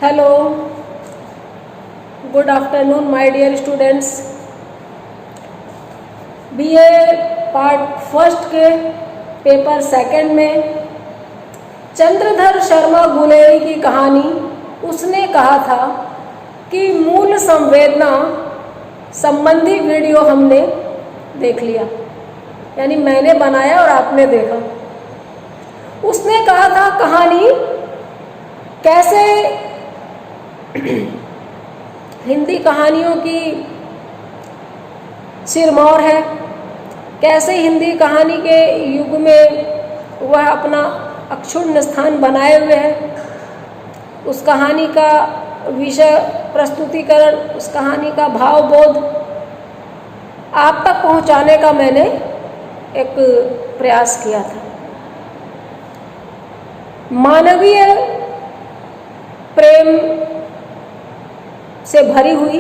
Hello, good afternoon my dear students. BA part first के paper second में चंद्रधर शर्मा गुलेरी की कहानी उसने कहा था कि मूल संवेदना संबंधी वीडियो हमने देख लिया, यानी मैंने बनाया और आपने देखा। उसने कहा था कहानी कैसे हिंदी कहानियों की सिरमौर है, कैसे हिंदी कहानी के युग में वह अपना अक्षुण्ण स्थान बनाए हुए है। उस कहानी का विषय प्रस्तुतिकरण, उस कहानी का भावबोध आप तक पहुंचाने का मैंने एक प्रयास किया था। मानवीय प्रेम से भरी हुई,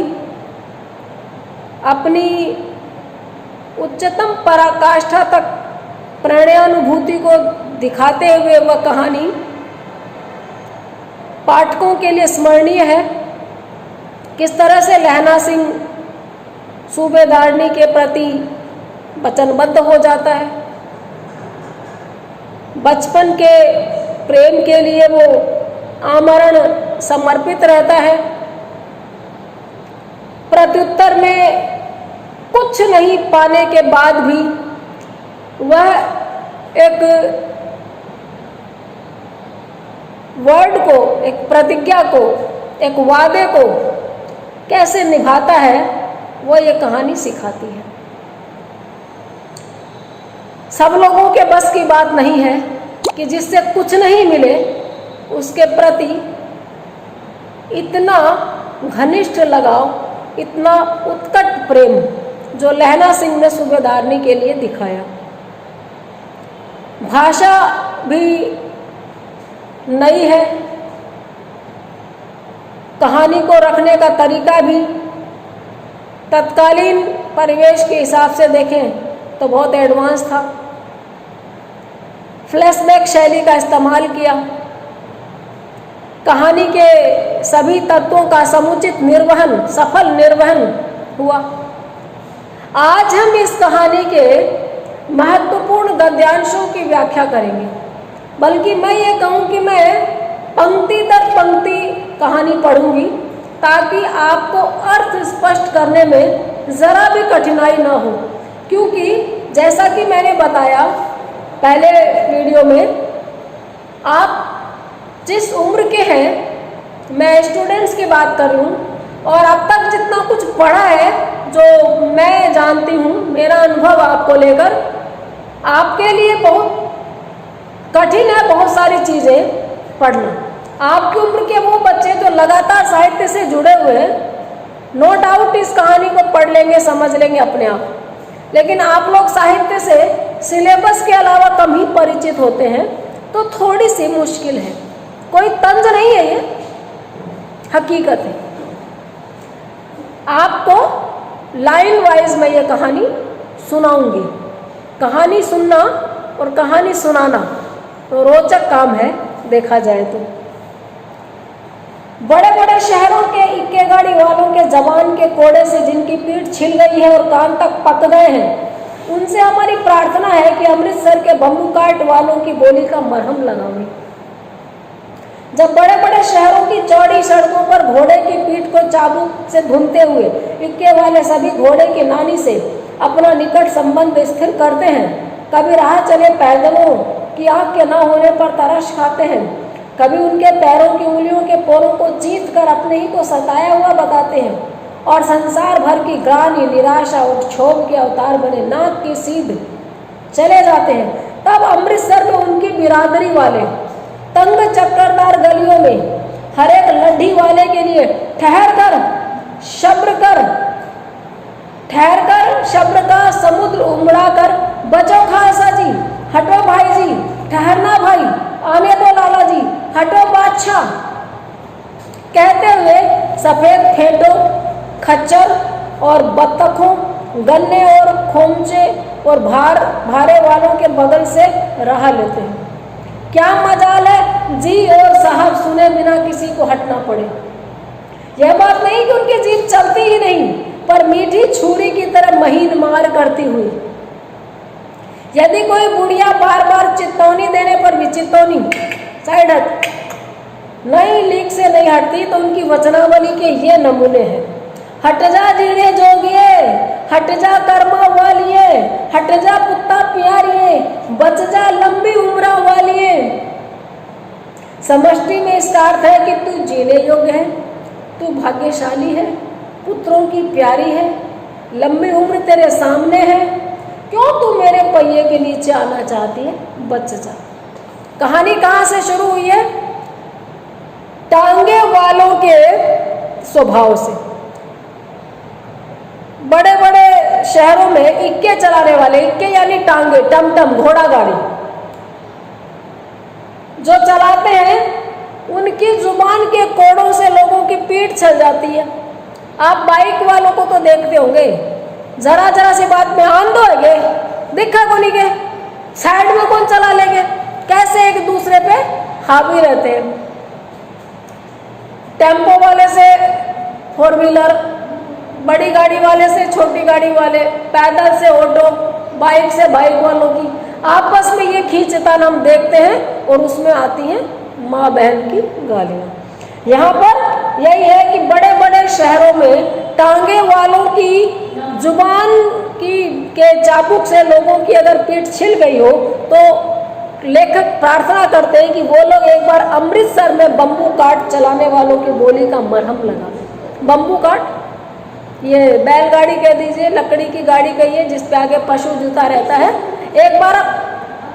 अपनी उच्चतम पराकाष्ठा तक प्रणयानुभूति को दिखाते हुए वह कहानी पाठकों के लिए स्मरणीय है। किस तरह से लहना सिंह सूबेदारनी के प्रति वचनबद्ध हो जाता है, बचपन के प्रेम के लिए वो आमरण समर्पित रहता है, प्रत्युत्तर में कुछ नहीं पाने के बाद भी वह एक वर्ड को, एक प्रतिज्ञा को, एक वादे को कैसे निभाता है, वो ये कहानी सिखाती है। सब लोगों के बस की बात नहीं है कि जिससे कुछ नहीं मिले उसके प्रति इतना घनिष्ठ लगाव, इतना उत्कट प्रेम जो लहना सिंह ने सूबेदारनी के लिए दिखाया। भाषा भी नई है, कहानी को रखने का तरीका भी तत्कालीन परिवेश के हिसाब से देखें तो बहुत एडवांस था। फ्लैशबैक शैली का इस्तेमाल किया, कहानी के सभी तत्वों का समुचित निर्वहन, सफल निर्वहन हुआ। आज हम इस कहानी के महत्वपूर्ण गद्यांशों की व्याख्या करेंगे, बल्कि मैं ये कहूँ कि मैं पंक्ति दर पंक्ति कहानी पढ़ूंगी ताकि आपको अर्थ स्पष्ट करने में ज़रा भी कठिनाई ना हो। क्योंकि जैसा कि मैंने बताया पहले वीडियो में, आप जिस उम्र के हैं, मैं स्टूडेंट्स की बात कर रही हूँ, और अब तक जितना कुछ पढ़ा है, जो मैं जानती हूँ, मेरा अनुभव आपको लेकर, आपके लिए बहुत कठिन है बहुत सारी चीज़ें पढ़ना। आपकी उम्र के वो बच्चे जो लगातार साहित्य से जुड़े हुए हैं, नो डाउट इस कहानी को पढ़ लेंगे, समझ लेंगे अपने आप। लेकिन आप लोग साहित्य से सिलेबस के अलावा कम ही परिचित होते हैं, तो थोड़ी सी मुश्किल है। कोई तंज नहीं है, ये हकीकत है। आपको लाइन वाइज मैं ये कहानी सुनाऊंगी। कहानी सुनना और कहानी सुनाना तो रोचक काम है देखा जाए तो। बड़े बड़े शहरों के इक्के गाड़ी वालों के जबान के कोड़े से जिनकी पीठ छिल गई है और कान तक पक गए हैं, उनसे हमारी प्रार्थना है कि अमृतसर के बम्बू काट वालों की बोली का मरहम लगावें। जब बड़े बड़े शहरों की चौड़ी सड़कों पर घोड़े की पीठ को चाबुक से धुनते हुए इक्के वाले सभी घोड़े की नानी से अपना निकट संबंध स्थिर करते हैं, कभी राह चले पैदलों की आँख के ना होने पर तरस खाते हैं, कभी उनके पैरों की उंगलियों के पोरों को चीत कर अपने ही को सताया हुआ बताते हैं, और संसार भर की ग्लानि, निराशा और क्षोभ के अवतार बने नाक की सीध चले जाते हैं। तब अमृतसर में उनकी बिरादरी वाले तंग चक्करदार गलियों में हर एक लड्ढी वाले के लिए ठहर कर शब्द का समुद्र उमड़ा कर, बचो खालसा जी, हटो भाई जी, ठहरना भाई, आने दो लाला जी, हटो बादशाह, कहते हुए सफेद फेंटों, खच्चर और बत्तखों, गन्ने और खोमचे और भारे वालों के बगल से राह लेते हैं। क्या मजाल है जी और साहब सुने बिना किसी को हटना पड़े। यह बात नहीं कि उनकी जीभ चलती ही नहीं, पर मीठी छुरी की तरह महीन मार करती हुई। यदि कोई बुढ़िया बार बार चेतावनी देने पर भी चेतावनी साइड हट नहीं लीक से नहीं हटती, तो उनकी वचनावली के ये नमूने हैं। हट जा जीणे जोगिए, हट जा कर्मा वालिए, हट जा पुत्ता प्यारिए, बच जा लंबी उम्र वालिए। समष्टि में इसका अर्थ है कि तू जीने योग्य है, तू भाग्यशाली है, पुत्रों की प्यारी है, लंबी उम्र तेरे सामने है, क्यों तू मेरे पहिए के नीचे आना चाहती है, बच जा। कहानी कहाँ से शुरू हुई है? टांगे वालों के स्वभाव से। बड़े बड़े शहरों में इक्के चलाने वाले, इक्के यानी टांगे, टमटम, घोड़ा गाड़ी जो चलाते हैं, उनकी जुबान के कोड़ों से लोगों की पीठ चल जाती है। आप बाइक वालों को तो देखते होंगे, जरा जरा सी बात में आंदो है, दिखा को नहीं के, साइड में कौन चला लेंगे, कैसे एक दूसरे पे हावी रहते हैं। टेम्पो वाले से फोर व्हीलर, बड़ी गाड़ी वाले से छोटी गाड़ी वाले, पैदल से ऑटो, बाइक से बाइक वालों की आपस में ये खींचतान हम देखते हैं, और उसमें आती हैं माँ बहन की गालियाँ। यहाँ पर यही है कि बड़े बड़े शहरों में टांगे वालों की जुबान की के चाबुक से लोगों की अगर पीठ छिल गई हो, तो लेखक प्रार्थना करते हैं कि वो लोग एक बार अमृतसर में बम्बू काट चलाने वालों की बोली का मरहम लगा दें। बम्बू काट, ये बैलगाड़ी कह दीजिए, लकड़ी की गाड़ी कहिए, जिस पे आगे पशु जुता रहता है। एक बार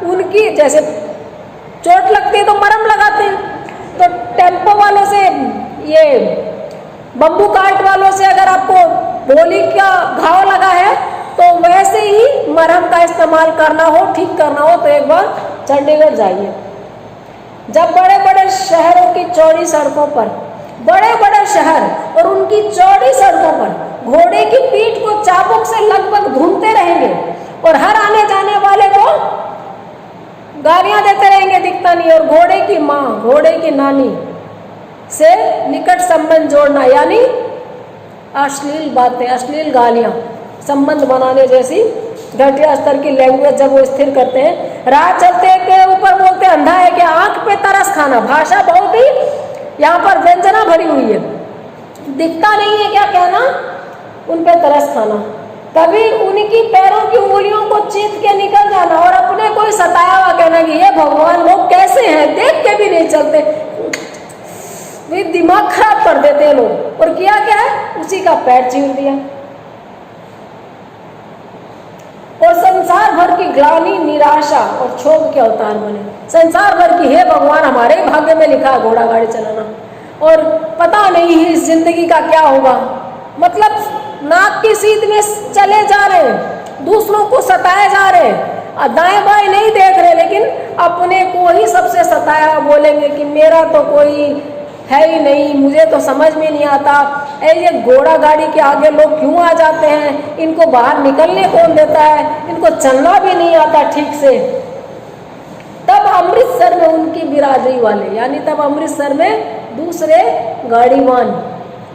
उनकी जैसे चोट लगती है तो मरहम लगाते हैं, तो टेम्पो वालों से, ये बम्बू काट वालों से अगर आपको बोली का घाव लगा है, तो वैसे ही मरहम का इस्तेमाल करना हो, ठीक करना हो, तो एक बार चंडीगढ़ जाइए। जब बड़े बड़े शहरों की चौड़ी सड़कों पर, बड़े बड़े शहर और उनकी चौड़ी सड़कों पर घोड़े की पीठ को चाबुक से लगभग घूमते रहेंगे, और हर आने जाने वाले को गालियां देते रहेंगे, दिखता नहीं। और घोड़े की माँ, घोड़े की नानी से निकट संबंध जोड़ना, यानी अश्लील बातें, अश्लील गालियां, संबंध बनाने जैसी घटिया स्तर की लैंग्वेज जब वो स्थिर करते हैं। राह चलते के ऊपर बोलते अंधा है कि आंख पे तरस खाना, भाषा बहुत ही यहाँ पर व्यंजना भरी हुई है, दिखता नहीं है क्या कहना, उन पे तरस खाना। कभी उनकी पैरों की उंगलियों को चीत के निकल जाना, और अपने कोई सताया हुआ कहना कि ये भगवान लोग कैसे हैं, देख के भी नहीं चलते, वे दिमाग खराब कर देते हैं लोग। और किया क्या है, उसी का पैर चीर दिया। और संसार भर की ग्लानि, निराशा और क्षोभ के अवतार बने। संसार भर की, हे भगवान हमारे भाग्य में लिखा है घोड़ा गाड़ी चलाना, और पता नहीं इस जिंदगी का क्या होगा। मतलब नाक की सीध में चले जा रहे हैं, दूसरों को सताए जा रहे हैं, दाएं बाएं नहीं देख रहे, लेकिन अपने को ही सबसे सताया बोलेंगे कि मेरा तो कोई है ही नहीं, मुझे तो समझ में नहीं आता, ये घोड़ा गाड़ी के आगे लोग क्यों आ जाते हैं, इनको बाहर निकलने कौन देता है, इनको चलना भी नहीं आता ठीक से। तब अमृतसर में उनकी बिरादरी वाले, यानी तब अमृतसर में दूसरे गाड़ीवान,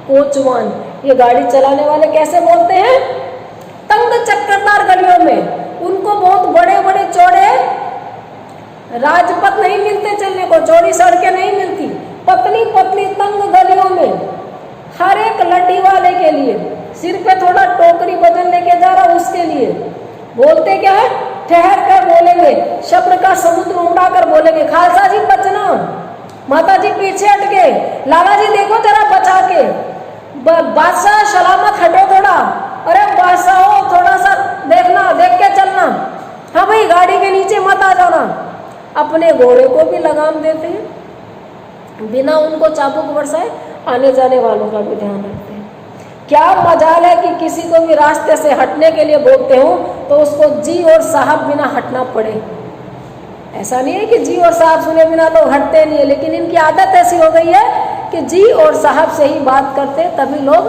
कोचवान, ये गाड़ी चलाने वाले कैसे बोलते हैं, तंग चक्करदार गलियों में उनको बहुत बड़े बड़े चौड़े राजपथ नहीं मिलते चलने को, चौड़ी सड़कें नहीं मिलती, पतली पतली तंग गलियों में हर एक लड्डी वाले के लिए, सिर पे थोड़ा टोकरी वजन लेके जा रहा उसके लिए बोलते क्या है, ठहर कर बोलेंगे, शब्द का समुद्र उमड़ा कर बोलेंगे, खालसा जी बचना, माता जी पीछे हट गए, लाला जी देखो जरा बचा के, बादशाह सलामत हटो थोड़ा, अरे बादशाह हो थोड़ा सा देखना, देख के चलना, हाँ भाई गाड़ी के नीचे मत आ जाना। अपने घोड़े को भी लगाम देते हैं, बिना उनको चाबुक बरसाए आने जाने वालों का भी ध्यान रखते हैं। क्या मजाल है कि किसी को भी रास्ते से हटने के लिए बोलते हो तो उसको जी और साहब बिना हटना पड़े। ऐसा नहीं है कि जी और साहब सुने बिना लोग हटते नहीं है, लेकिन इनकी आदत ऐसी हो गई है कि जी और साहब से ही बात करते तभी लोग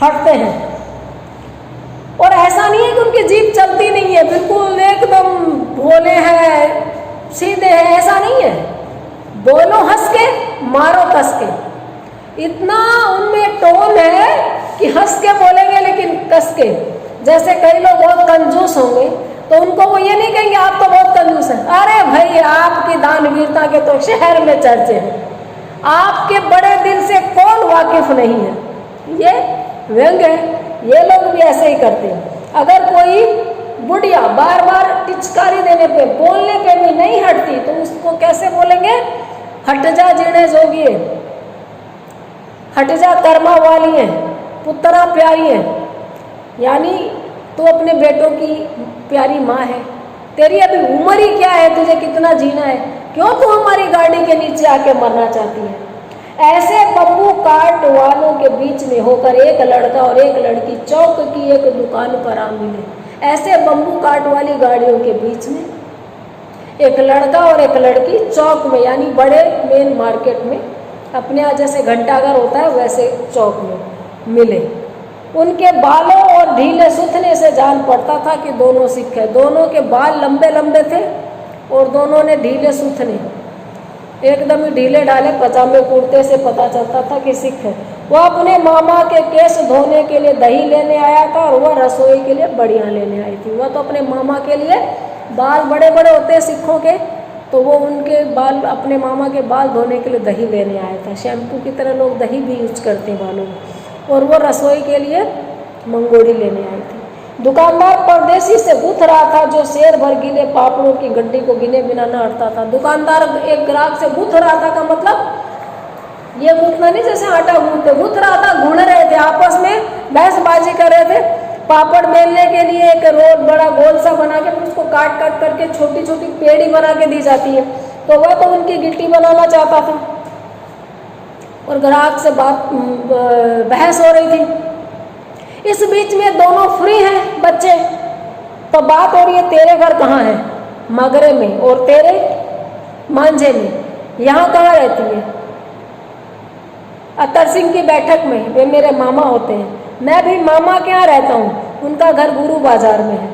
हटते हैं। और ऐसा नहीं है कि उनकी जीभ चलती नहीं है, बिल्कुल एकदम भोले हैं, सीधे हैं ऐसा नहीं है, बोलो हंस के मारो कस के। इतना उनमें टोन है कि हंस के बोलेंगे लेकिन कस के। जैसे कई लोग बहुत कंजूस होंगे तो उनको वो ये नहीं कहेंगे आप तो बहुत कंजूस हैं, अरे भाई आपकी दानवीरता के तो शहर में चर्चे हैं, आपके बड़े दिल से कौन वाकिफ नहीं है। ये व्यंग है, ये लोग भी ऐसे ही करते हैं। अगर कोई बुढ़िया बार बार टिचकारी देने पे बोलने पे भी नहीं हटती तो उसको कैसे बोलेंगे, हट जा जीणे जोगिए, हट जा कर्मा वाली है, पुत्रा प्यारी है। यानी तू अपने बेटों की प्यारी माँ है, तेरी अभी उम्र ही क्या है, तुझे कितना जीना है, क्यों तू हमारी गाड़ी के नीचे आके मरना चाहती है। ऐसे बम्बू काट वालों के बीच में होकर एक लड़का और एक लड़की चौक की एक दुकान पर आ मिले। ऐसे बम्बू काट वाली गाड़ियों के बीच में एक लड़का और एक लड़की चौक में, यानी बड़े मेन मार्केट में, अपने यहाँ जैसे घंटाघर होता है वैसे चौक में मिले। उनके बालों और ढीले सूथने से जान पड़ता था कि दोनों सिख हैं। दोनों के बाल लंबे लंबे थे और दोनों ने ढीले सूथने, एकदम ही ढीले ढाले पजामे कुर्ते से पता चलता था कि सिख है। वह अपने मामा के केस धोने के लिए दही लेने आया था और वह रसोई के लिए बढ़िया लेने आई थी। वह तो अपने मामा के लिए, बाल बड़े बड़े होते हैं सिखों के, तो वो उनके बाल, अपने मामा के बाल धोने के लिए दही लेने आया था। शैम्पू की तरह लोग दही भी यूज करते हैं बालों में। और वो रसोई के लिए मंगोड़ी लेने आई थी। दुकानदार परदेसी से गुथ रहा था जो शेर भर गीले पापड़ों की गड्डी को गिने बिना न हटता था। दुकानदार एक ग्राहक से गुथ रहा था का मतलब ये गुथना नहीं जैसे आटा गूंथते, गुथ रहा था, घूम रहे थे, आपस में बहसबाजी कर रहे थे। पापड़ बेलने के लिए एक रोल बड़ा गोल सा बना के उसको काट काट करके छोटी छोटी पेड़ी बना के दी जाती है, तो वह तो उनकी गिट्टी बनाना चाहता था और ग्राहक से बात बहस हो रही थी। इस बीच में दोनों फ्री हैं बच्चे, तो बात हो रही है तेरे घर कहाँ है, मगरे में, और तेरे मांझे में, यहाँ कहाँ रहती है, अतर सिंह की बैठक में, वे मेरे मामा होते हैं। मैं भी मामा के यहाँ रहता हूँ, उनका घर गुरु बाजार में है।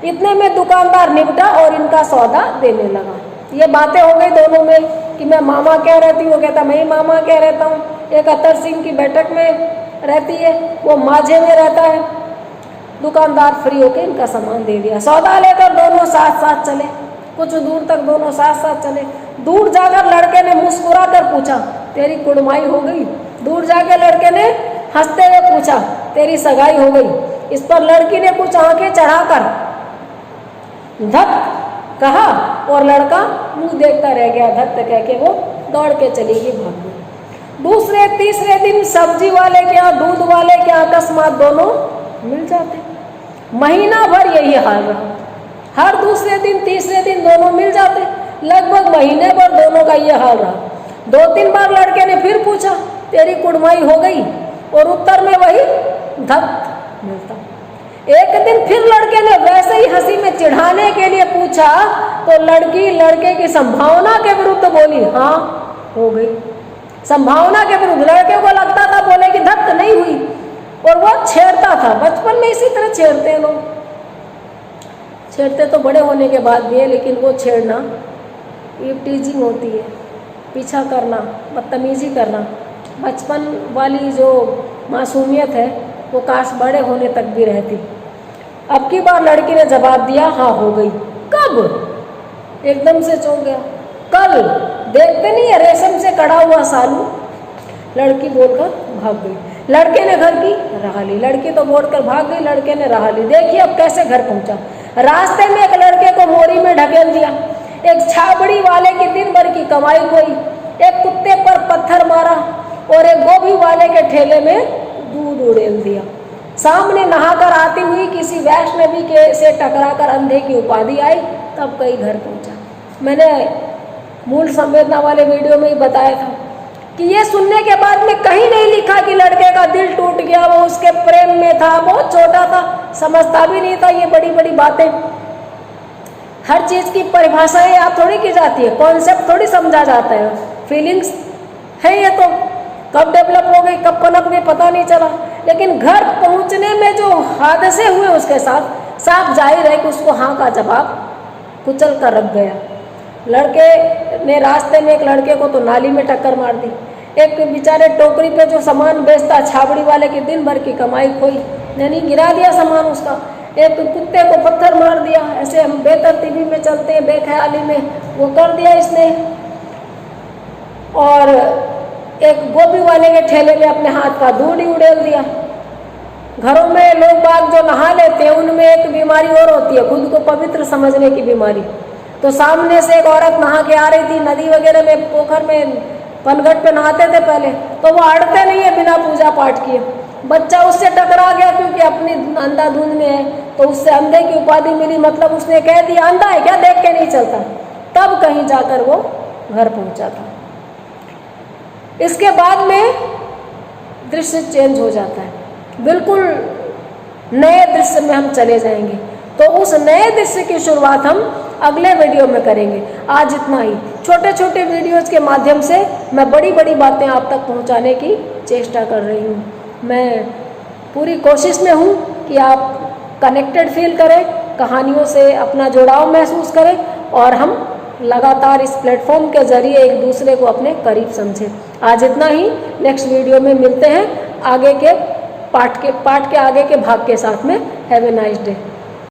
इतने में दुकानदार निपटा और इनका सौदा देने लगा। ये बातें हो गई दोनों में कि मैं मामा क्या रहती हूँ, वो कहता मैं ही मामा क्या रहता हूँ। एक अतर सिंह की बैठक में रहती है, वो माझे में रहता है। दुकानदार फ्री होकर इनका सामान दे दिया। सौदा लेकर दोनों साथ साथ चले। कुछ दूर तक दोनों साथ साथ चले। दूर जाकर लड़के ने मुस्कुरा कर पूछा तेरी कुड़माई हो गई। दूर जाकर लड़के ने हंसते हुए पूछा तेरी सगाई हो गई। इस पर लड़की ने कुछ आंखें चढ़ाकर धक कहा और लड़का मुंह देखता रह गया। धक कह के वो दौड़ के चली गई, भाग गई। दूसरे तीसरे दिन सब्जी वाले के यहाँ, दूध वाले के यहाँ अकस्मात दोनों मिल जाते। महीना भर यही हाल रहा। हर दूसरे दिन तीसरे दिन दोनों मिल जाते। लगभग महीने भर दोनों का ये हाल रहा। 2-3 बार लड़के ने फिर पूछा तेरी कुड़माई हो गई और उत्तर में वही धक मिलता। एक दिन फिर लड़के ने वैसे ही हंसी में चिढ़ाने के लिए पूछा तो लड़की लड़के की संभावना के विरुद्ध बोली हाँ हो गई। संभावना के विरुद्ध। लड़के को लगता था बोले कि धक नहीं हुई और वो छेड़ता था। बचपन में इसी तरह छेड़ते हैं लोग। छेड़ते तो बड़े होने के बाद भी है, लेकिन वो छेड़ना ये टीजिंग होती है, पीछा करना, बदतमीजी करना। बचपन वाली जो मासूमियत है वो काश बड़े होने तक भी रहती। अब की बार लड़की ने जवाब दिया हाँ हो गई। कब? एकदम से चौंक गया। कल देखते नहीं है रेशम से कड़ा हुआ सालू। लड़की बोलकर भाग गई। लड़के ने घर की राह ली। लड़की तो बोलकर भाग गई, लड़के ने राह ली। देखिए अब कैसे घर पहुंचा। रास्ते में एक लड़के को मोरी में ढकेल दिया। एक छाबड़ी वाले की दिन भर की कमाई खोई। एक कुत्ते पर पत्थर मारा और एक गोभी वाले के ठेले में दूध उड़ेल दिया। सामने नहाकर आती हुई किसी वैष्णवी के से टकराकर अंधे की उपाधि आई। तब कहीं घर पहुंचा। मैंने मूल संवेदना वाले वीडियो में ही बताया था कि ये सुनने के बाद में कहीं नहीं लिखा कि लड़के का दिल टूट गया, वो उसके प्रेम में था, बहुत छोटा था, समझता भी नहीं था ये बड़ी बड़ी बातें। हर चीज की परिभाषाएं याद थोड़ी की जाती है, कॉन्सेप्ट थोड़ी समझा जाता है। फीलिंग्स है ये तो कब डेवलप हो गई, कब पनप गई पता नहीं चला। लेकिन घर पहुंचने में जो हादसे हुए उसके साथ साफ जाहिर है कि उसको हाँ का जवाब कुचल कर रख गया। लड़के ने रास्ते में एक लड़के को तो नाली में टक्कर मार दी। एक बेचारे टोकरी पे जो सामान बेचता छाबड़ी वाले की दिन भर की कमाई खोई, यानी गिरा दिया सामान उसका। एक कुत्ते को पत्थर मार दिया, ऐसे हम बेतरतीबी में चलते हैं, बेख्याली में वो कर दिया इसने। और एक गोभी वाले के ठेले में अपने हाथ का दूध ही उड़ेल दिया। घरों में लोग बाग जो नहा लेते हैं उनमें एक बीमारी और होती है, खुद को पवित्र समझने की बीमारी। तो सामने से एक औरत नहा के आ रही थी, नदी वगैरह में, पोखर में, पनघट पे नहाते थे पहले, तो वो अड़ते नहीं है बिना पूजा पाठ किए। बच्चा उससे टकरा गया क्योंकि अपनी अंधाधुंध में है, तो उससे अंधे की उपाधि मिली, मतलब उसने कह दिया अंधा है क्या, देख के नहीं चलता। तब कहीं जाकर वो घर पहुंचा था। इसके बाद में दृश्य चेंज हो जाता है, बिल्कुल नए दृश्य में हम चले जाएंगे। तो उस नए दृश्य की शुरुआत हम अगले वीडियो में करेंगे। आज इतना ही। छोटे छोटे वीडियोज के माध्यम से मैं बड़ी बड़ी बातें आप तक पहुंचाने की चेष्टा कर रही हूँ। मैं पूरी कोशिश में हूँ कि आप कनेक्टेड फील करें, कहानियों से अपना जुड़ाव महसूस करें और हम लगातार इस प्लेटफॉर्म के जरिए एक दूसरे को अपने करीब समझें। आज इतना ही। नेक्स्ट वीडियो में मिलते हैं आगे के पाठ के आगे के भाग के साथ में। Have a nice day.